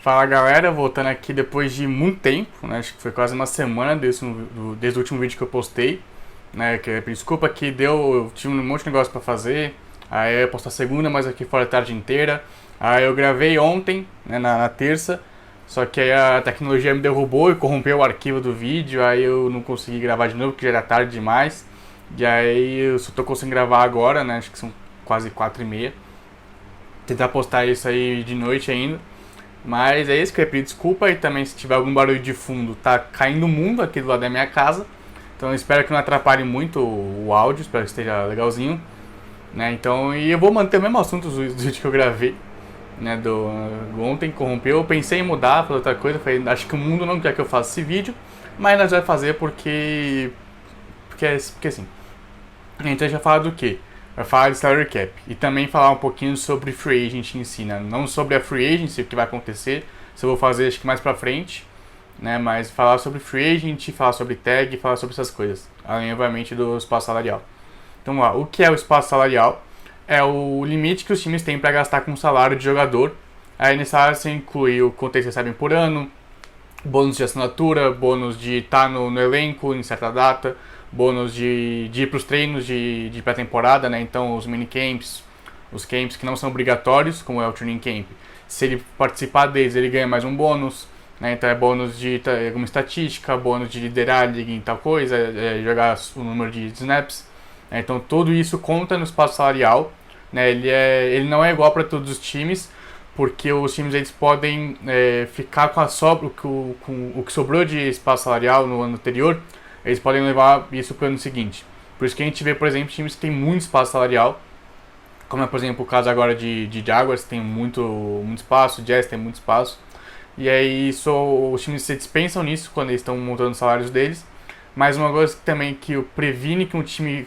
Fala galera, voltando aqui depois de muito tempo, né? Acho que foi quase uma semana desde o último vídeo que eu postei, né? Desculpa que eu tinha um monte de negócio pra fazer, aí eu ia postar segunda, mas aqui fora a tarde inteira. Aí eu gravei ontem, né, na terça, só que aí a tecnologia me derrubou e corrompeu o arquivo do vídeo, aí eu não consegui gravar de novo, porque já era tarde demais. E aí eu só tô conseguindo gravar agora, né? Acho que são quase 4h30. Tentar postar isso aí de noite ainda. Mas é isso, que eu ia pedir desculpa, e também se tiver algum barulho de fundo, tá caindo o mundo aqui do lado da minha casa. Então eu espero que não atrapalhe muito o áudio, espero que esteja legalzinho, né? Então, e eu vou manter o mesmo assunto do vídeo que eu gravei, né, do ontem, corrompeu. Eu pensei em mudar para outra coisa, falei, acho que o mundo não quer que eu faça esse vídeo, mas nós vamos fazer porque assim. Então a gente vai falar do quê? Vai falar de salary cap e também falar um pouquinho sobre free agent em si, né? Não sobre a free agency, o que vai acontecer, isso eu vou fazer acho que mais pra frente, né? Mas falar sobre free agent, falar sobre tag, falar sobre essas coisas, além obviamente do espaço salarial. Então vamos lá, o que é o espaço salarial? É o limite que os times têm para gastar com o salário de jogador. Aí nessa área você inclui o quanto eles recebem por ano, bônus de assinatura, bônus de estar no elenco em certa data, bônus de ir para os treinos de pré-temporada, né? Então os minicamps, os camps que não são obrigatórios, como é o training camp, se ele participar deles ele ganha mais um bônus, né? Então é bônus de alguma estatística, bônus de liderar a liga em tal coisa, jogar o número de snaps, né? Então tudo isso conta no espaço salarial, né? Ele não é igual para todos os times, porque os times eles podem ficar com o que sobrou de espaço salarial no ano anterior, eles podem levar isso para o ano seguinte. Por isso que a gente vê, por exemplo, times que têm muito espaço salarial, como é, por exemplo, o caso agora de Jaguars, que tem muito espaço, Jazz tem muito espaço, e aí os times se dispensam nisso quando eles estão montando os salários deles. Mas uma coisa também que previne que um time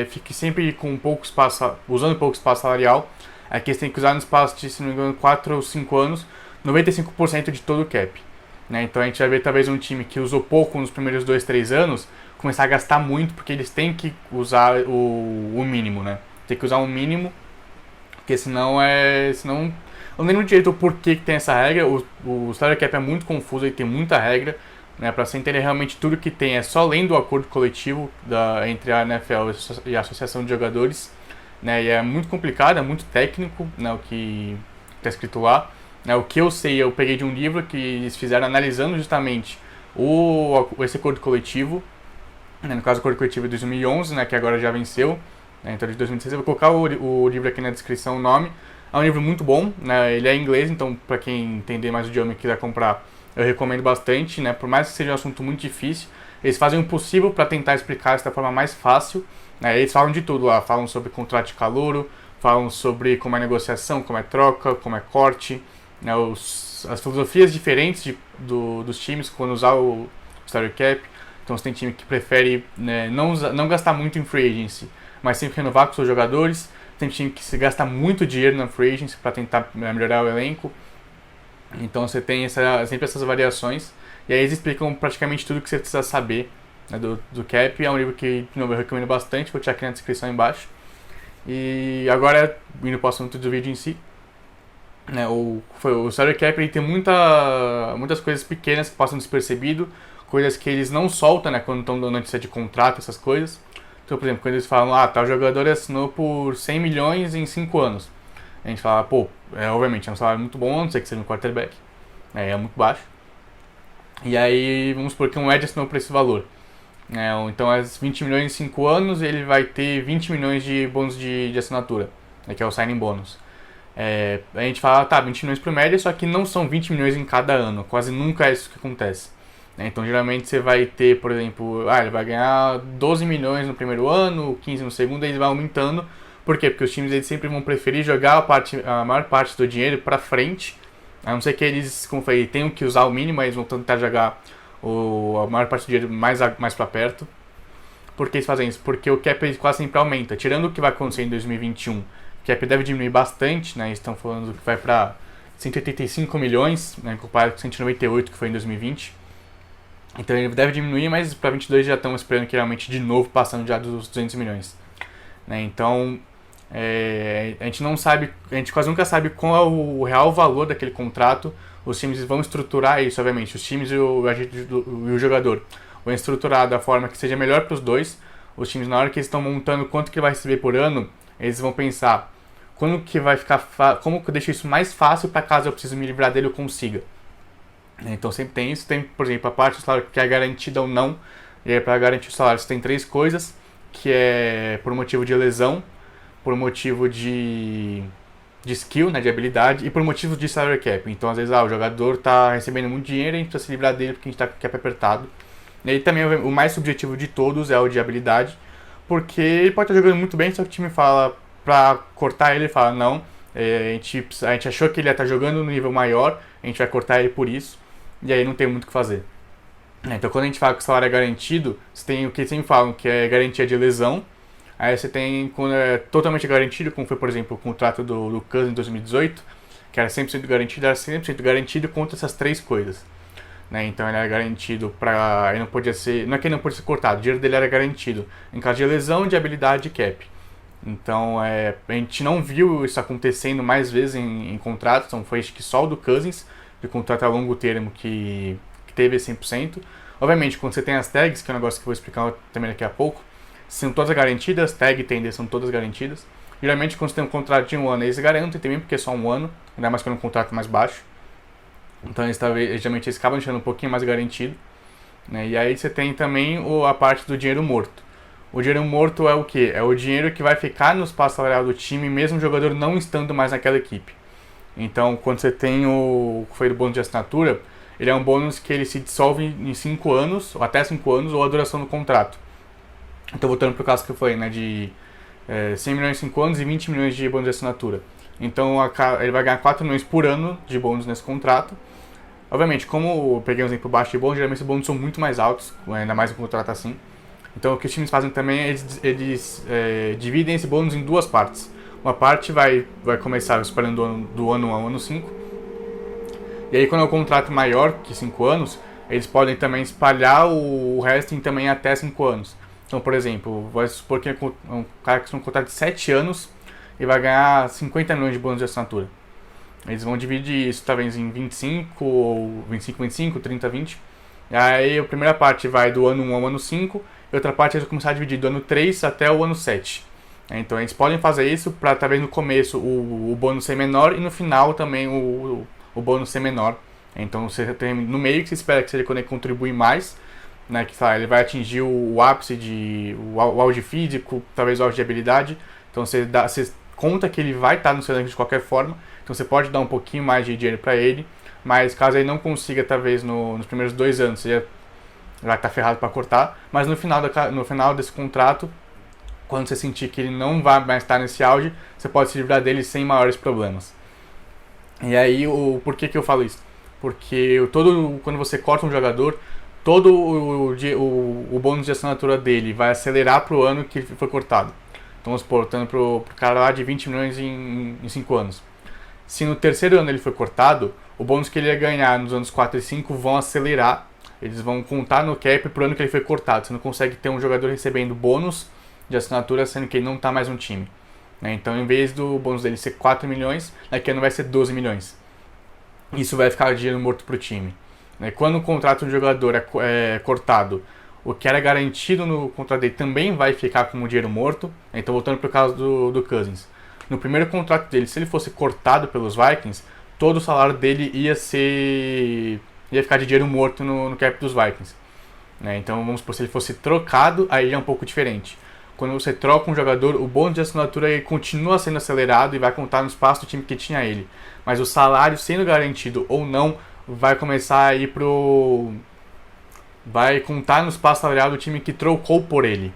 fique sempre com pouco espaço, usando pouco espaço salarial, é que eles têm que usar no espaço de, se não me engano, 4 ou 5 anos, 95% de todo o cap. Né? Então a gente vai ver talvez um time que usou pouco nos primeiros 2, 3 anos, começar a gastar muito, porque eles têm que usar o mínimo, né? Tem que usar um mínimo, porque senão Senão, eu não lembro direito o porquê que tem essa regra, o salary cap é muito confuso e tem muita regra, né? Para você entender realmente tudo que tem, é só lendo o acordo coletivo entre a NFL e a Associação de Jogadores. Né, e é muito complicado, é muito técnico, né, o que está escrito lá. Né, o que eu sei, eu peguei de um livro que eles fizeram analisando justamente esse acordo coletivo. Né, no caso, o acordo coletivo de 2011, né, que agora já venceu. Né, então, de 2016, eu vou colocar o livro aqui na descrição, o nome. É um livro muito bom, né, ele é em inglês, então para quem entender mais o idioma e quiser comprar, eu recomendo bastante. Né, por mais que seja um assunto muito difícil, eles fazem o possível para tentar explicar isso da forma mais fácil. Eles falam de tudo lá, falam sobre contrato de calouro, falam sobre como é negociação, como é troca, como é corte, né, as filosofias diferentes dos times quando usar o salary cap. Então você tem time que prefere, né, não gastar muito em free agency, mas sempre renovar com seus jogadores. Tem time que se gasta muito dinheiro na free agency para tentar melhorar o elenco. Então você tem sempre essas variações. E aí eles explicam praticamente tudo que você precisa saber, né, do cap. É um livro que, de novo, eu recomendo bastante, vou deixar aqui na descrição embaixo. E agora, indo para o assunto do vídeo em si, né, o salary cap ele tem muitas coisas pequenas que passam despercebido, coisas que eles não soltam, né, quando estão dando notícia de contrato, essas coisas. Então, por exemplo, quando eles falam, tal jogador assinou por 100 milhões em 5 anos. A gente fala, obviamente é um salário muito bom, a não ser que seja um quarterback, é muito baixo. E aí, vamos supor que um Edge assinou por esse valor. Então, as 20 milhões em 5 anos, ele vai ter 20 milhões de bônus de assinatura, né, que é o signing bônus. A gente fala, 20 milhões por média, só que não são 20 milhões em cada ano, quase nunca é isso que acontece. Então, geralmente, você vai ter, por exemplo, ele vai ganhar 12 milhões no primeiro ano, 15 no segundo, e ele vai aumentando. Por quê? Porque os times eles sempre vão preferir jogar a maior parte do dinheiro para frente, a não ser que eles, como eu falei, tenham que usar o mínimo, eles vão tentar jogar a maior parte do dinheiro mais para perto. Por que eles fazem isso? Porque o cap quase sempre aumenta. Tirando o que vai acontecer em 2021, o cap deve diminuir bastante, né? Eles estão falando que vai para 185 milhões, né, comparado com 198 que foi em 2020. Então ele deve diminuir, mas para 22 já estão esperando que realmente de novo passando já dos 200 milhões. Né? Então a gente não sabe, a gente quase nunca sabe qual é o real valor daquele contrato, os times vão estruturar isso, obviamente, os times e o jogador vão estruturar da forma que seja melhor para os dois. Os times, na hora que eles estão montando quanto que vai receber por ano, eles vão pensar como que vai ficar, como que eu deixo isso mais fácil para caso eu precise me livrar dele eu consiga. Então sempre tem isso, tem, por exemplo, a parte do salário que é garantida ou não. E aí para garantir o salário você tem 3 coisas, que é por motivo de lesão, por motivo de skill, né, de habilidade, e por motivo de salary cap. Então às vezes o jogador está recebendo muito dinheiro e a gente precisa se livrar dele porque a gente está com o cap apertado. E aí também o mais subjetivo de todos é o de habilidade, porque ele pode estar jogando muito bem, só que o time fala pra cortar ele, fala não, a gente achou que ele ia estar jogando no nível maior, a gente vai cortar ele por isso, e aí não tem muito o que fazer. Então quando a gente fala que o salário é garantido, você tem o que sempre falam, que é garantia de lesão, aí você tem quando é totalmente garantido, como foi por exemplo o contrato do Cousins em 2018, que era 100% garantido, era 100% garantido contra essas 3 coisas. Né? Então ele era garantido para. Ele não podia ser. Não é que ele não podia ser cortado, o dinheiro dele era garantido em caso de lesão, de habilidade e cap. Então a gente não viu isso acontecendo mais vezes em contratos, então foi acho que só o do Cousins, de contrato a longo termo, que teve 100%. Obviamente, quando você tem as tags, que é um negócio que eu vou explicar também daqui a pouco, são todas garantidas, tag e tender são todas garantidas. Geralmente, quando você tem um contrato de 1 ano, eles garantem também, porque é só 1 ano, ainda mais quando é um contrato mais baixo. Então, geralmente, eles acabam deixando um pouquinho mais garantido. Né? E aí você tem também a parte do dinheiro morto. O dinheiro morto é o quê? É o dinheiro que vai ficar no espaço salarial do time, mesmo o jogador não estando mais naquela equipe. Então, quando você tem o que foi do bônus de assinatura, ele é um bônus que ele se dissolve em 5 anos, ou até 5 anos, ou a duração do contrato. Então, voltando para o caso que eu falei, né, de 100 milhões em 5 anos e 20 milhões de bônus de assinatura. Então, ele vai ganhar 4 milhões por ano de bônus nesse contrato. Obviamente, como eu peguei um exemplo baixo de bônus, geralmente os bônus são muito mais altos, ainda mais um contrato assim. Então, o que os times fazem também é eles dividem esse bônus em 2 partes. Uma parte vai começar espalhando do ano 1 ao ano 5. E aí, quando é um contrato maior que 5 anos, eles podem também espalhar o resto em também até 5 anos. Então, por exemplo, vai supor que é um cara que tem um contrato de 7 anos e vai ganhar 50 milhões de bônus de assinatura. Eles vão dividir isso talvez em 25, ou 25, 30, 20. E aí a primeira parte vai do ano 1 ao ano 5, e outra parte eles vão começar a dividir do ano 3 até o ano 7. Então eles podem fazer isso para talvez no começo o bônus ser menor e no final também o bônus ser menor. Então você tem no meio que você espera que seja quando ele contribui mais, né, que ele vai atingir o ápice o auge físico, talvez o auge de habilidade. Então você conta que ele vai estar no seu elenco de qualquer forma. Então você pode dar um pouquinho mais de dinheiro para ele, mas caso ele não consiga, talvez nos primeiros 2 anos, você vai estar ferrado para cortar. Mas no final desse contrato, quando você sentir que ele não vai mais estar nesse auge, você pode se livrar dele sem maiores problemas. E aí, por que eu falo isso? Porque quando você corta um jogador, todo o bônus de assinatura dele vai acelerar para o ano que ele foi cortado. Então, vamos supor, estando para o cara lá de 20 milhões em 5 anos. Se no terceiro ano ele foi cortado, o bônus que ele ia ganhar nos anos 4 e 5 vão acelerar. Eles vão contar no cap pro ano que ele foi cortado. Você não consegue ter um jogador recebendo bônus de assinatura sendo que ele não está mais no time. Né? Então, em vez do bônus dele ser 4 milhões, daqui a ano vai ser 12 milhões. Isso vai ficar dinheiro morto pro time. Né? Quando o contrato do jogador é cortado, o que era garantido no contrato dele também vai ficar como dinheiro morto. Então, voltando pro caso do Cousins. No primeiro contrato dele, se ele fosse cortado pelos Vikings, todo o salário dele ia ficar de dinheiro morto no cap dos Vikings. Né? Então, vamos supor, se ele fosse trocado, aí é um pouco diferente. Quando você troca um jogador, o bônus de assinatura ele continua sendo acelerado e vai contar no espaço do time que tinha ele. Mas o salário, sendo garantido ou não, vai começar a ir vai contar no espaço salarial do time que trocou por ele.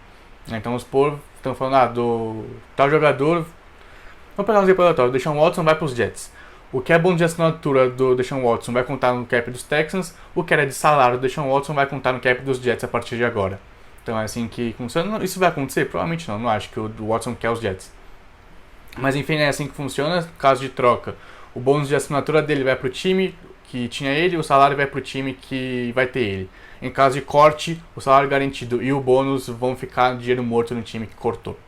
Então, vamos supor, estamos falando do tal jogador. Vamos pegar um exemplo aleatório. O Deshaun Watson vai para os Jets. O que é bônus de assinatura do Deshaun Watson vai contar no cap dos Texans. O que era de salário do Deshaun Watson vai contar no cap dos Jets a partir de agora. Então é assim que funciona. Isso vai acontecer? Provavelmente não. Não acho que o Watson quer os Jets. Mas enfim, é assim que funciona. Caso de troca, o bônus de assinatura dele vai para o time que tinha ele. O salário vai para o time que vai ter ele. Em caso de corte, o salário garantido e o bônus vão ficar dinheiro morto no time que cortou.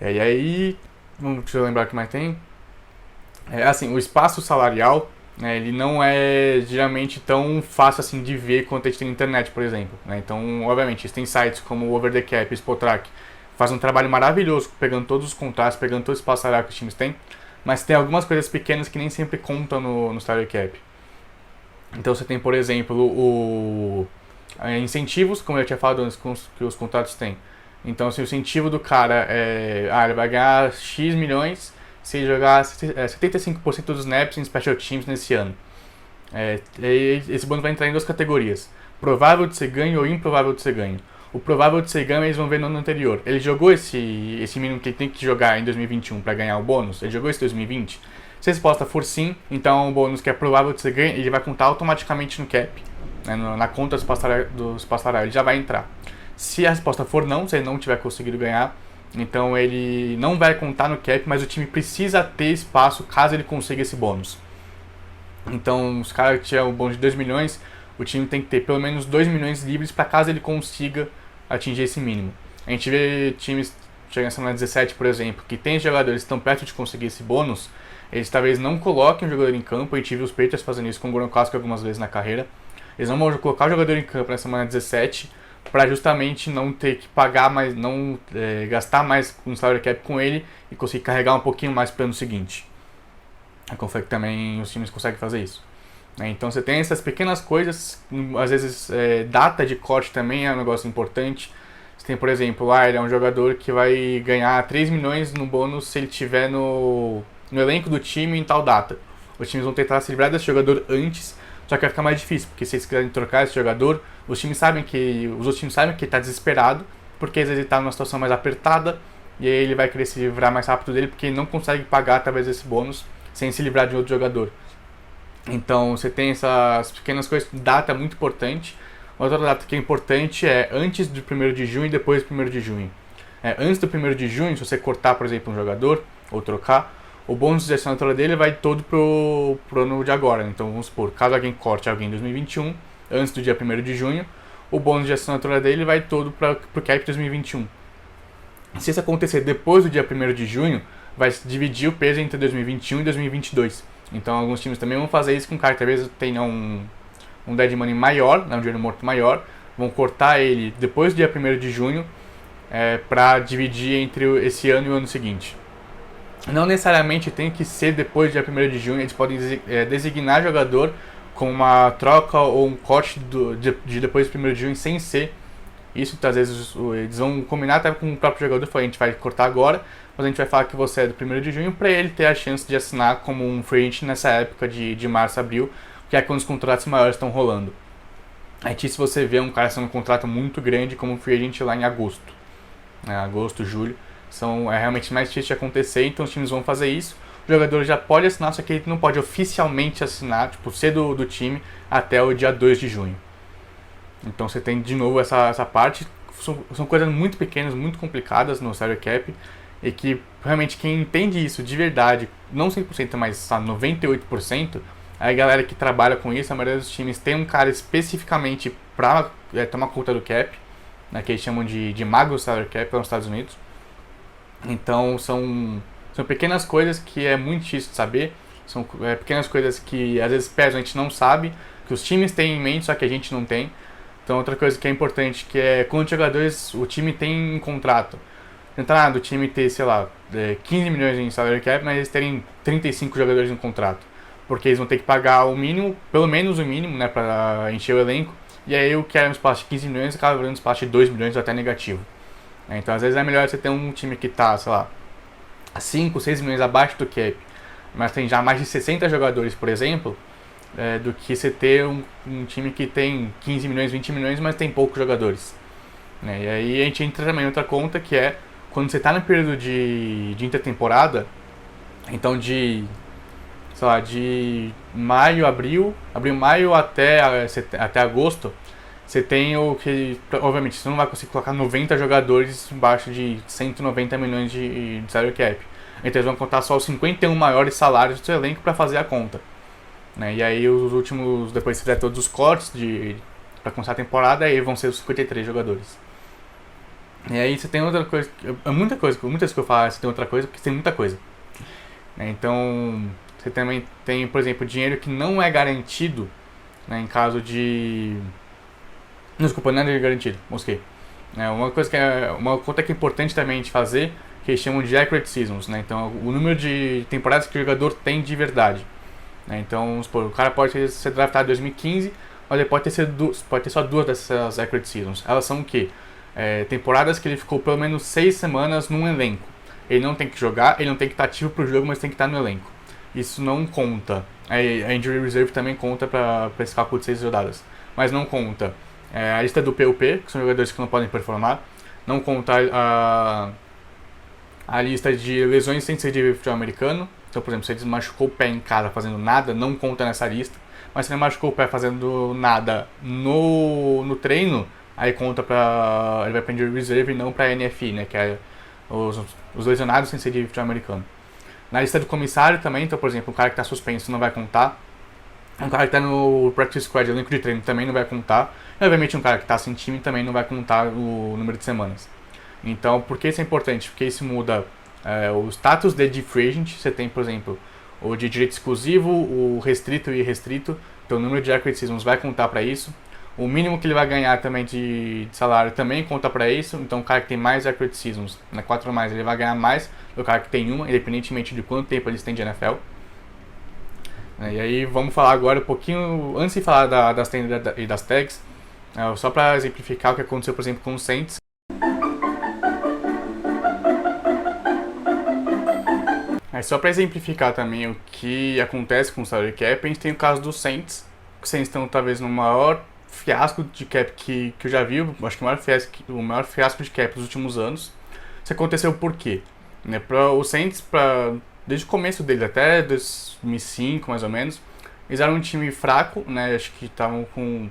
E aí... Deixa eu lembrar o que mais tem. Assim, o espaço salarial né? Ele não é geralmente tão fácil assim de ver quanto a gente tem na internet, por exemplo, né? Então, obviamente, tem sites como o Over the Cap, Spotrac, faz um trabalho maravilhoso pegando todos os contratos, pegando todo o espaço salarial que os times têm, mas tem algumas coisas pequenas que nem sempre contam no salary cap. Então você tem, por exemplo, incentivos, como eu tinha falado antes, que os contratos têm. Então, se o incentivo do cara é, ele vai ganhar X milhões se ele jogar 75% dos snaps em special teams nesse ano. Esse bônus vai entrar em duas categorias: provável de ser ganho ou improvável de ser ganho. O provável de ser ganho eles vão ver no ano anterior. Ele jogou esse mínimo que ele tem que jogar em 2021 para ganhar o bônus? Ele jogou esse 2020? Se a resposta for sim, então o bônus que é provável de ser ganho, ele vai contar automaticamente no cap, né, na conta dos passarários, ele já vai entrar. Se a resposta for não, se ele não tiver conseguido ganhar, então ele não vai contar no cap, mas o time precisa ter espaço caso ele consiga esse bônus. Então, os caras que tinham o bônus de 2 milhões, o time tem que ter pelo menos 2 milhões livres para caso ele consiga atingir esse mínimo. A gente vê times, chegando na semana 17, por exemplo, que tem jogadores que estão perto de conseguir esse bônus, eles talvez não coloquem o jogador em campo. A gente viu os Patriots fazendo isso com o Gronkowski algumas vezes na carreira. Eles não vão colocar o jogador em campo na semana 17 para justamente não ter que pagar mais, não gastar mais com o salary cap com ele e conseguir carregar um pouquinho mais para o ano seguinte. Eu confio que também os times conseguem fazer isso. Então você tem essas pequenas coisas, às vezes data de corte também é um negócio importante. Você tem, por exemplo, ele é um jogador que vai ganhar 3 milhões no bônus se ele estiver no elenco do time em tal data. Os times vão tentar se livrar desse jogador antes, só que vai ficar mais difícil, porque se eles quiserem trocar esse jogador, os outros times sabem que ele está desesperado, porque às vezes ele está numa situação mais apertada, e aí ele vai querer se livrar mais rápido dele, porque ele não consegue pagar talvez esse bônus sem se livrar de outro jogador. Então você tem essas pequenas coisas, data é muito importante. Outra data que é importante é antes do 1º de junho e depois do 1º de junho. Antes do 1º de junho, se você cortar, por exemplo, um jogador, ou trocar, o bônus de assinatura dele vai todo pro ano de agora. Então vamos supor, caso alguém corte alguém em 2021, antes do dia 1º de junho, o bônus de assinatura dele vai todo pro cap 2021. Se isso acontecer depois do dia 1º de junho, vai dividir o peso entre 2021 e 2022. Então alguns times também vão fazer isso com o cara que talvez tenha um dead money maior, um dinheiro morto maior, vão cortar ele depois do dia 1º de junho para dividir entre esse ano e o ano seguinte. Não necessariamente tem que ser depois do dia 1º de junho, eles podem designar jogador com uma troca ou um corte de depois do 1º de junho sem ser isso. Às vezes eles vão combinar até com o próprio jogador, falar, a gente vai cortar agora, mas a gente vai falar que você é do 1º de junho para ele ter a chance de assinar como um free agent nessa época de março, abril, que é quando os contratos maiores estão rolando. Aí se você vê um cara sendo um contrato muito grande como um free agent lá em agosto, agosto, julho, é realmente mais difícil de acontecer, então os times vão fazer isso. O jogador já pode assinar, só que ele não pode oficialmente assinar, ser do time até o dia 2 de junho. Então você tem de novo essa parte, são coisas muito pequenas, muito complicadas no salary cap, e que realmente quem entende isso de verdade, não 100%, mas 98%, a galera que trabalha com isso, a maioria dos times tem um cara especificamente para tomar conta do cap, que eles chamam de mago salary cap lá nos Estados Unidos. Então são pequenas coisas que é muito difícil de saber, são pequenas coisas que às vezes pesam, a gente não sabe, que os times têm em mente, só que a gente não tem. Então outra coisa que é importante, que é quantos jogadores o time tem em contrato. Tentar do time ter, 15 milhões em salary cap, mas eles terem 35 jogadores em contrato. Porque eles vão ter que pagar o mínimo, pelo menos o mínimo, para encher o elenco. E aí o que era um espaço de 15 milhões acaba virando um espaço de 2 milhões ou até negativo. Então às vezes é melhor você ter um time que está, 5, 6 milhões abaixo do cap, mas tem já mais de 60 jogadores, por exemplo, do que você ter um time que tem 15 milhões, 20 milhões, mas tem poucos jogadores. E aí a gente entra também em outra conta, que é quando você está no período de intertemporada, então de maio, maio até agosto, você tem o que, obviamente, você não vai conseguir colocar 90 jogadores embaixo de 190 milhões de salary cap. Então eles vão contar só os 51 maiores salários do seu elenco para fazer a conta. E aí os últimos, depois que fizer todos os cortes para começar a temporada, aí vão ser os 53 jogadores. E aí você tem outra coisa, muitas que eu falo, você tem outra coisa, porque tem muita coisa. né? Então, você também tem, por exemplo, dinheiro que não é garantido, né, em caso de... Desculpa, não é garantido, mosquei. Uma conta que é importante também de fazer, que eles chamam de accurate seasons, né? Então, o número de temporadas que o jogador tem de verdade. Né? Então, vamos supor, o cara pode ser draftado em 2015, mas ele pode ter só duas dessas accurate seasons. Elas são o quê? Temporadas que ele ficou pelo menos 6 semanas num elenco. Ele não tem que jogar, ele não tem que estar ativo pro jogo, mas tem que estar no elenco. Isso não conta. A Injury Reserve também conta para esse cálculo de 6 rodadas. Mas não conta a lista do PUP, que são jogadores que não podem performar. Não conta a lista de lesões sem ser de futebol americano. Então, por exemplo, se ele machucou o pé em casa fazendo nada, não conta nessa lista. Mas se ele machucou o pé fazendo nada no treino, aí conta pra... ele vai pra Injury Reserve e não pra NFI, né? Que é os lesionados sem ser de futebol americano. Na lista do comissário também, então, por exemplo, um cara que está suspenso não vai contar. Um cara que está no practice squad, elenco de treino, também não vai contar. E, obviamente, um cara que está sem time também não vai contar o número de semanas. Então, por que isso é importante? Porque isso muda o status de free agent. Você tem, por exemplo, o de direito exclusivo, o restrito e irrestrito. Então, o número de accurate seasons vai contar para isso. O mínimo que ele vai ganhar também de salário também conta para isso. Então, o cara que tem mais accurate seasons, 4 a mais, ele vai ganhar mais do cara que tem uma, independentemente de quanto tempo eles têm de NFL. E aí, vamos falar agora um pouquinho, antes de falar das tendas e das tags, só para exemplificar o que aconteceu, por exemplo, com os Saints. Só para exemplificar também o que acontece com o salary cap, a gente tem o caso dos Saints. Os Saints estão talvez no maior fiasco de cap que eu já vi, acho que o maior fiasco de cap dos últimos anos. Isso aconteceu por quê? Para os Saints, desde o começo dele até 2005 mais ou menos, eles eram um time fraco, né? Acho que estavam com...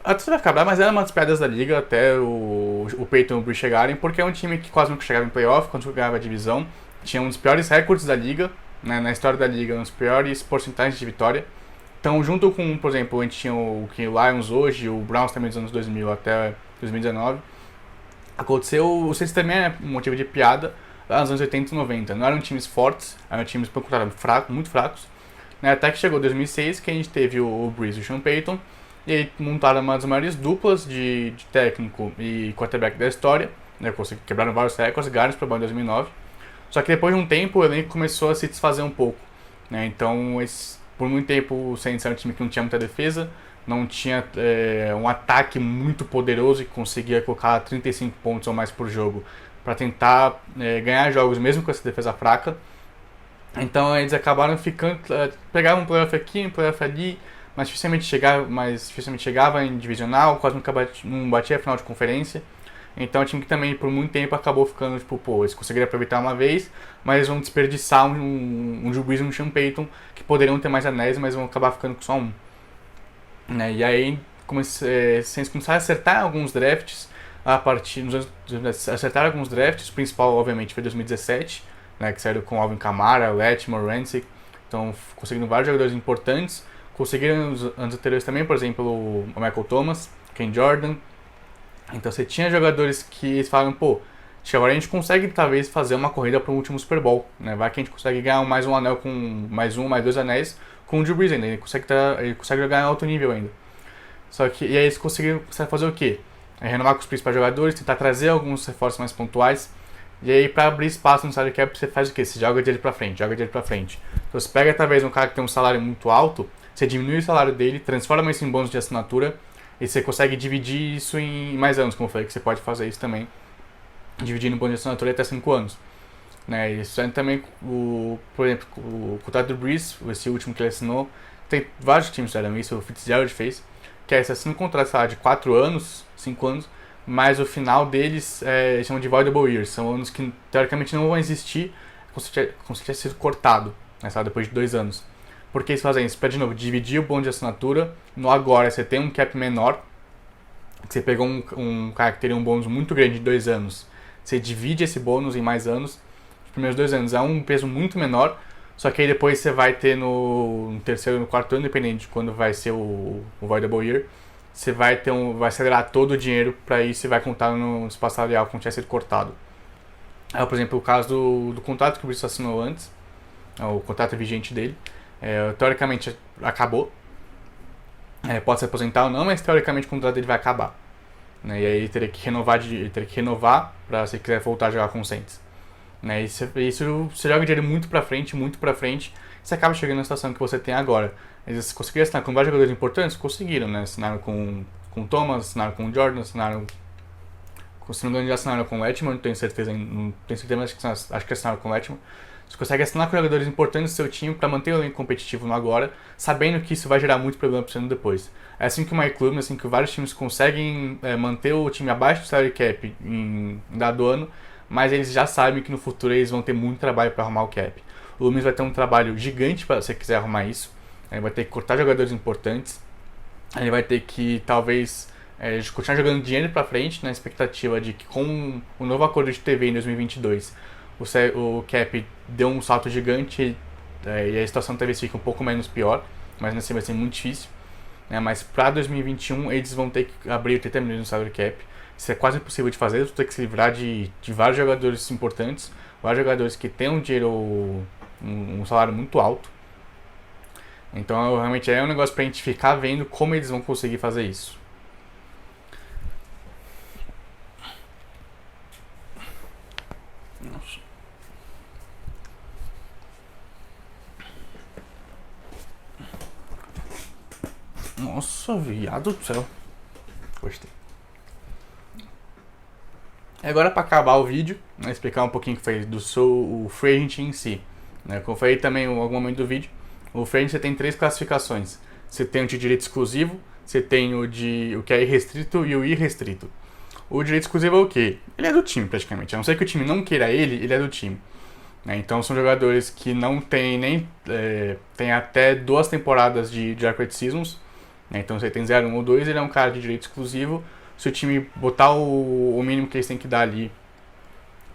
Até você vai ficar bravo, mas era uma das piadas da liga até o Peyton e o Brees chegarem, porque é um time que quase nunca chegava em playoff, quando ganhava a divisão. Tinha um dos piores recordes da liga, né, na história da liga, um dos piores porcentagens de vitória. Então, junto com, por exemplo, a gente tinha o Lions hoje, o Browns também dos anos 2000 até 2019, aconteceu, o Saints também é um motivo de piada, lá nos anos 80 e 90. Não eram times fortes, eram times, pelo contrário, muito fracos. Né, até que chegou 2006, que a gente teve o Brees e o Sean Payton, e aí montaram uma das maiores duplas de técnico e quarterback da história, né, quebraram vários recordes, ganharam o Super Bowl em 2009. Só que depois de um tempo o elenco começou a se desfazer um pouco. Né? Então, por muito tempo o Saints era um time que não tinha muita defesa, não tinha um ataque muito poderoso que conseguia colocar 35 pontos ou mais por jogo para tentar ganhar jogos mesmo com essa defesa fraca. Então eles acabaram ficando, pegavam um playoff aqui, um playoff ali, mas dificilmente chegava em divisional, quase não batia a final de conferência. Então é um time que também por muito tempo acabou ficando, tipo, pô, eles conseguiram aproveitar uma vez, mas eles vão desperdiçar um Drew Brees e um Sean Payton, que poderiam ter mais anéis, mas vão acabar ficando com só um. Né? E aí, eles começaram a acertar alguns drafts, acertaram alguns drafts, o principal, obviamente, foi 2017, né, que saíram com Alvin Kamara, Latimer, Rancic, então conseguiram vários jogadores importantes, conseguiram nos anos anteriores também, por exemplo, o Michael Thomas, Ken Jordan. Então você tinha jogadores que eles falaram, pô, acho que agora a gente consegue talvez fazer uma corrida para o último Super Bowl, né? Vai que a gente consegue ganhar mais um anel com mais dois anéis com o Drew Brees ainda, ele consegue jogar em alto nível ainda. Só que, e aí eles conseguiram fazer o quê? Renovar com os principais jogadores, tentar trazer alguns reforços mais pontuais, e aí para abrir espaço no salary cap você faz o quê? Você joga dinheiro pra frente. Então você pega talvez um cara que tem um salário muito alto, você diminui o salário dele, transforma isso em bônus de assinatura, e você consegue dividir isso em mais anos, como eu falei, que você pode fazer isso também, dividindo o bônus de assinatura até 5 anos. Né? Isso também, por exemplo, o contrato do Brees, esse último que ele assinou, tem vários times que fizeram isso, o Fitzgerald fez, que é você assina um contrato de 4 anos, 5 anos, mas o final deles chamam de voidable years, são anos que teoricamente não vão existir, como se tivesse sido cortado, né, depois de 2 anos. Por que eles fazem isso? Para, de novo, dividir o bônus de assinatura. No agora, você tem um cap menor. Você pegou um cara que teria um bônus muito grande de 2 anos. Você divide esse bônus em mais anos. Os primeiros 2 anos é um peso muito menor. Só que aí depois você vai ter no terceiro e no quarto ano, dependendo de quando vai ser o voidable year, você vai acelerar todo o dinheiro para isso e vai contar no espaço salarial como tinha sido cortado. Por exemplo, o caso do contrato que o Brice assinou antes. o contrato vigente dele. Teoricamente acabou. Pode se aposentar ou não, mas teoricamente o contrato dele vai acabar. Né? E aí ele teria que renovar para se quiser voltar a jogar com o Saints. Né? Isso você joga dinheiro muito pra frente, você acaba chegando na situação que você tem agora. Eles conseguiram assinar com vários jogadores importantes? Conseguiram, né? Assinaram com Thomas, assinaram com Jordan, assinaram. Se não me engano, já assinaram com o Letman, não tenho certeza, mas acho que assinaram com o Letman. Você consegue assinar com jogadores importantes do seu time para manter o elenco competitivo no agora, sabendo que isso vai gerar muito problema para você no depois. É assim que o MyClub, assim que vários times conseguem manter o time abaixo do salary cap em dado ano, mas eles já sabem que no futuro eles vão ter muito trabalho para arrumar o cap. O Lumis vai ter um trabalho gigante para você quiser arrumar isso. Ele vai ter que cortar jogadores importantes. Ele vai ter que, talvez, continuar jogando dinheiro para frente, na expectativa de que com o novo acordo de TV em 2022, o cap deu um salto gigante e a situação talvez fique um pouco menos pior, mas assim vai ser muito difícil. Né? Mas para 2021 eles vão ter que abrir 30 milhões no salary cap. Isso é quase impossível de fazer, eles vão ter que se livrar de vários jogadores importantes, vários jogadores que têm um salário muito alto. Então realmente é um negócio pra gente ficar vendo como eles vão conseguir fazer isso. Nossa, viado do céu. Gostei. Agora para acabar o vídeo, né, explicar um pouquinho que foi o free agent em si. Né, como eu falei também em algum momento do vídeo, o free agent você tem 3 classificações. Você tem o de direito exclusivo, você tem o que é irrestrito e o irrestrito. O direito exclusivo é o quê? Ele é do time praticamente. A não ser que o time não queira ele é do time. Né, então são jogadores que não tem nem tem até 2 temporadas de Accurate Seasons. Né, então você tem 0, 1 ou 2, ele é um cara de direito exclusivo. Se o time botar o mínimo que eles têm que dar ali,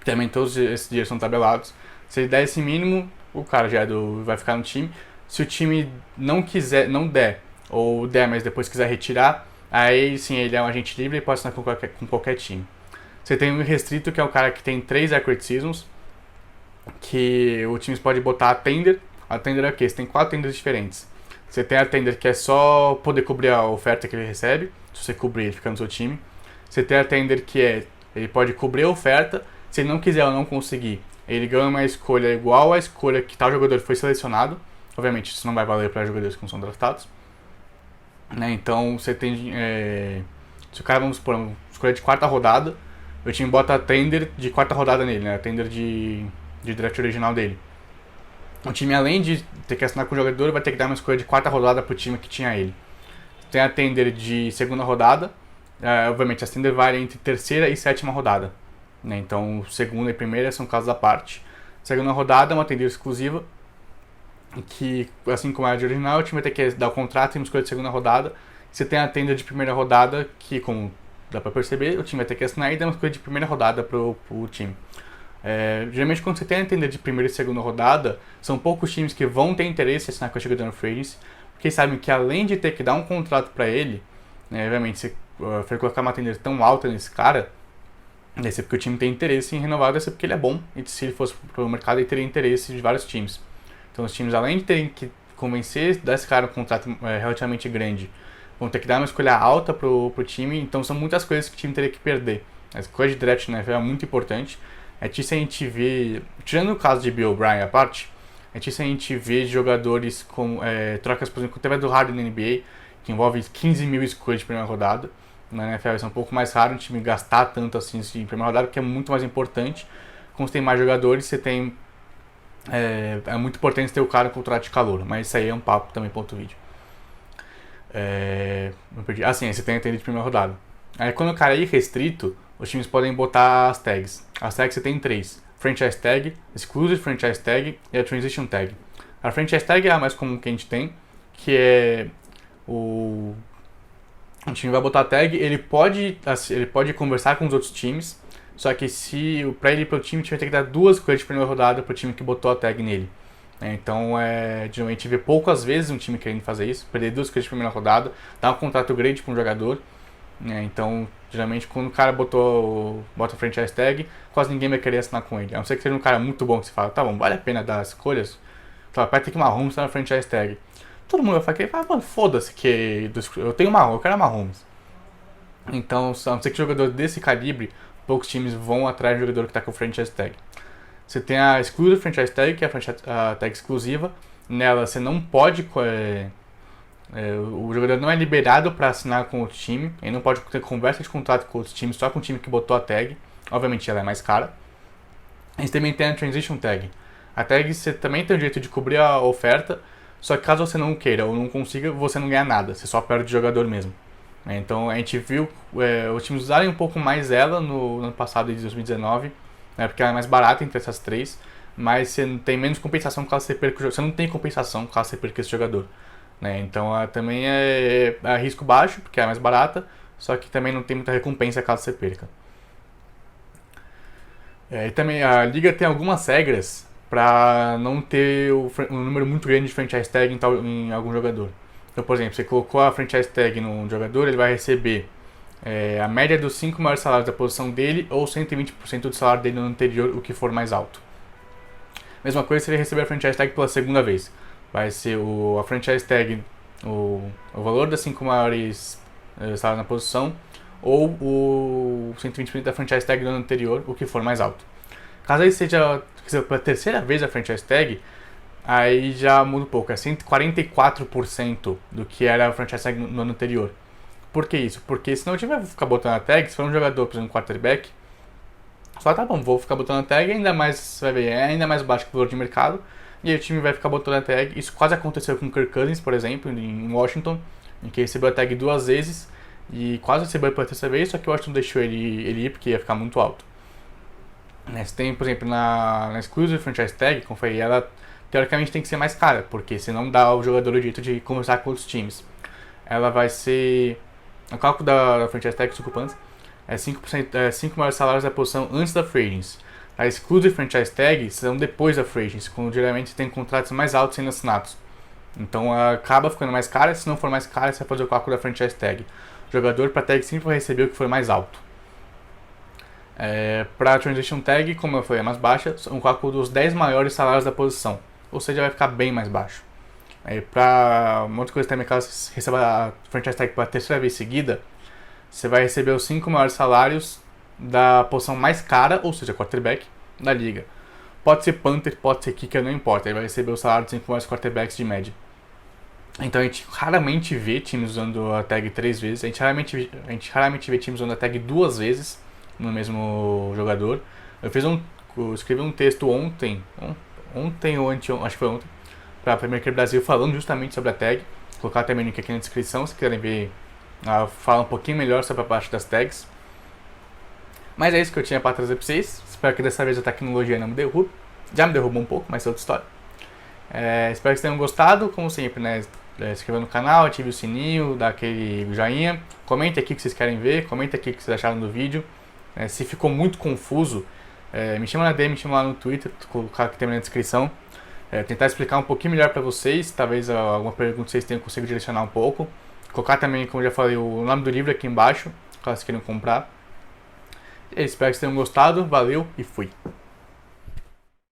também todos esses dias são tabelados. Se ele der esse mínimo, o cara já vai ficar no time. Se o time não der, ou der, mas depois quiser retirar, aí sim ele é um agente livre e pode assinar com qualquer time. Você tem o restrito, que é o cara que tem 3 accurate seasons, que o time pode botar a tender. A tender é o quê? Você tem 4 tenders diferentes. Você tem a tender que é só poder cobrir a oferta que ele recebe. Se você cobrir, ele fica no seu time. Você tem a tender que ele pode cobrir a oferta. Se ele não quiser ou não conseguir, ele ganha uma escolha igual à escolha que tal jogador foi selecionado. Obviamente, isso não vai valer para jogadores que não são draftados. Né? Então, você tem... se o cara, vamos supor, uma escolha de 4ª rodada, o time bota a tender de 4ª rodada nele, né? A tender de draft original dele. O time, além de ter que assinar com o jogador, vai ter que dar uma escolha de 4ª rodada pro time que tinha ele. Tem a tender de 2ª rodada. Obviamente, as tender variam entre 3ª e 7ª rodada. Né? Então, 2ª e 1ª são casos à parte. 2ª rodada é uma tender exclusiva, que, assim como a de original, o time vai ter que dar o contrato e uma escolha de 2ª rodada. Você tem a tender de 1ª rodada, que, como dá pra perceber, o time vai ter que assinar e dar uma escolha de 1ª rodada pro time. Geralmente, quando você tem a tender de 1ª e 2ª rodada, são poucos times que vão ter interesse em assinar com a jogador no free agency, porque sabem que além de ter que dar um contrato para ele, né, obviamente, se for colocar uma tender tão alta nesse cara, deve ser porque o time tem interesse em renovar, deve ser porque ele é bom, e se ele fosse para o mercado, ele teria interesse de vários times. Então, os times, além de terem que convencer desse cara um contrato relativamente grande, vão ter que dar uma escolha alta pro time, então são muitas coisas que o time teria que perder. A escolha de draft na NFL é muito importante. É difícil a gente ver, tirando o caso de Bill O'Brien à parte, é difícil a gente ver jogadores com trocas, por exemplo, teve a do Harden na NBA, que envolve 15 mil escolhas de primeira rodada. Na NFL isso é um pouco mais raro, o time gastar tanto assim em primeira rodada, porque é muito mais importante. Como você tem mais jogadores, você tem é muito importante ter o cara com contrato de calor, mas isso aí é um papo também para outro vídeo. Sim, você tem a tenda de primeira rodada. Aí quando o cara é irrestrito, os times podem botar as tags. As tags você tem 3. Franchise Tag, Exclusive Franchise Tag e a Transition Tag. A Franchise Tag é a mais comum que a gente tem, que é o time vai botar a tag, ele pode conversar com os outros times, só que pra ele ir pro time, vai ter que dar 2 escolhas de primeira rodada pro time que botou a tag nele. Então, geralmente a gente vê poucas vezes um time querendo fazer isso, perder 2 escolhas de primeira rodada, dar um contrato grande para um jogador. Então, geralmente, quando o cara bota a franchise tag, quase ninguém vai querer assinar com ele. A não ser que seja um cara muito bom que você fala, tá bom, vale a pena dar as escolhas, Então a Patrick Mahomes tá na franchise tag. Todo mundo vai falar, mano, foda-se que eu tenho Mahomes, eu quero Mahomes. Então, a não ser que jogador desse calibre, poucos times vão atrás do jogador que tá com franchise tag. Você tem a Exclusive Franchise Tag, que é a tag exclusiva. Nela você não pode... o jogador não é liberado para assinar com outro time. Ele não pode ter conversa de contrato com outro time, só com o time que botou a tag. Obviamente ela é mais cara. A gente também tem a Transition Tag. A tag você também tem o jeito de cobrir a oferta, só que caso você não queira ou não consiga, você não ganha nada. Você só perde o jogador mesmo. Então a gente viu os times usarem um pouco mais ela no ano passado de 2019, porque ela é mais barata entre essas três, mas você tem menos compensação caso você perca o jogador. Você não tem compensação caso você perca esse jogador. Então também é risco baixo, porque é mais barata, só que também não tem muita recompensa caso você perca. E também a liga tem algumas regras para não ter um número muito grande de franchise tag em algum jogador. Então, por exemplo, você colocou a franchise tag num jogador, ele vai receber a média dos 5 maiores salários da posição dele ou 120% do salário dele no ano anterior, o que for mais alto. Mesma coisa se ele receber a franchise tag pela segunda vez. Vai ser a franchise tag, o valor das 5 maiores salários na posição ou o 120% da franchise tag do ano anterior, o que for mais alto. Caso ele seja pela terceira vez a franchise tag, aí já muda um pouco, é 144% do que era a franchise tag no ano anterior. Por que isso? Porque senão o time vai ficar botando a tag, se for um jogador, por exemplo, um quarterback, só tá bom, vou ficar botando a tag, ainda mais, vai ver, é ainda mais baixo que o valor de mercado, e aí o time vai ficar botando a tag. Isso quase aconteceu com o Kirk Cousins, por exemplo, em Washington, em que recebeu a tag 2 vezes, e quase recebeu pela terceira vez, só que o Washington deixou ele ir porque ia ficar muito alto. Você tem, por exemplo, na Exclusive Franchise Tag, como foi, ela teoricamente tem que ser mais cara, porque você não dá ao jogador o direito de conversar com outros times. Ela vai ser... O cálculo da Franchise Tag, desculpa antes, é 5 maiores salários da posição antes da Free Agency. A Exclusive Franchise Tag são depois da Free Agency, quando geralmente tem contratos mais altos sendo assinados. Então acaba ficando mais cara, se não for mais cara, você vai fazer o cálculo da Franchise Tag. O jogador para tag sempre vai receber o que for mais alto. Para a Transition Tag, como eu falei, é mais baixa, um cálculo dos 10 maiores salários da posição, ou seja, vai ficar bem mais baixo. Para uma outra coisa também, caso você receba a Franchise Tag pela terceira vez seguida, você vai receber os 5 maiores salários da posição mais cara, ou seja, quarterback, da liga. Pode ser punter, pode ser kicker, não importa, ele vai receber o salário dos 5 maiores quarterbacks de média. Então a gente raramente vê times usando a tag 3 vezes, a gente raramente vê times usando a tag 2 vezes no mesmo jogador. Eu escrevi um texto ontem ou anteontem, acho que foi ontem, para a Premier League Brasil, falando justamente sobre a tag. Vou colocar também o link aqui na descrição, se quiserem ver, falar um pouquinho melhor sobre a parte das tags. Mas é isso que eu tinha para trazer para vocês. Espero que dessa vez a tecnologia não me derrube. Já me derrubou um pouco, mas é outra história. Espero que vocês tenham gostado, como sempre, né? Se inscreva no canal, ative o sininho, dá aquele joinha. Comente aqui o que vocês querem ver, comente aqui o que vocês acharam do vídeo. Se ficou muito confuso, me chama na DM, me chama lá no Twitter, vou colocar aqui também na descrição. Tentar explicar um pouquinho melhor para vocês, talvez alguma pergunta vocês tenham conseguido direcionar um pouco. Colocar também, como eu já falei, o nome do livro aqui embaixo, caso vocês queiram comprar. Espero que vocês tenham gostado, valeu e fui!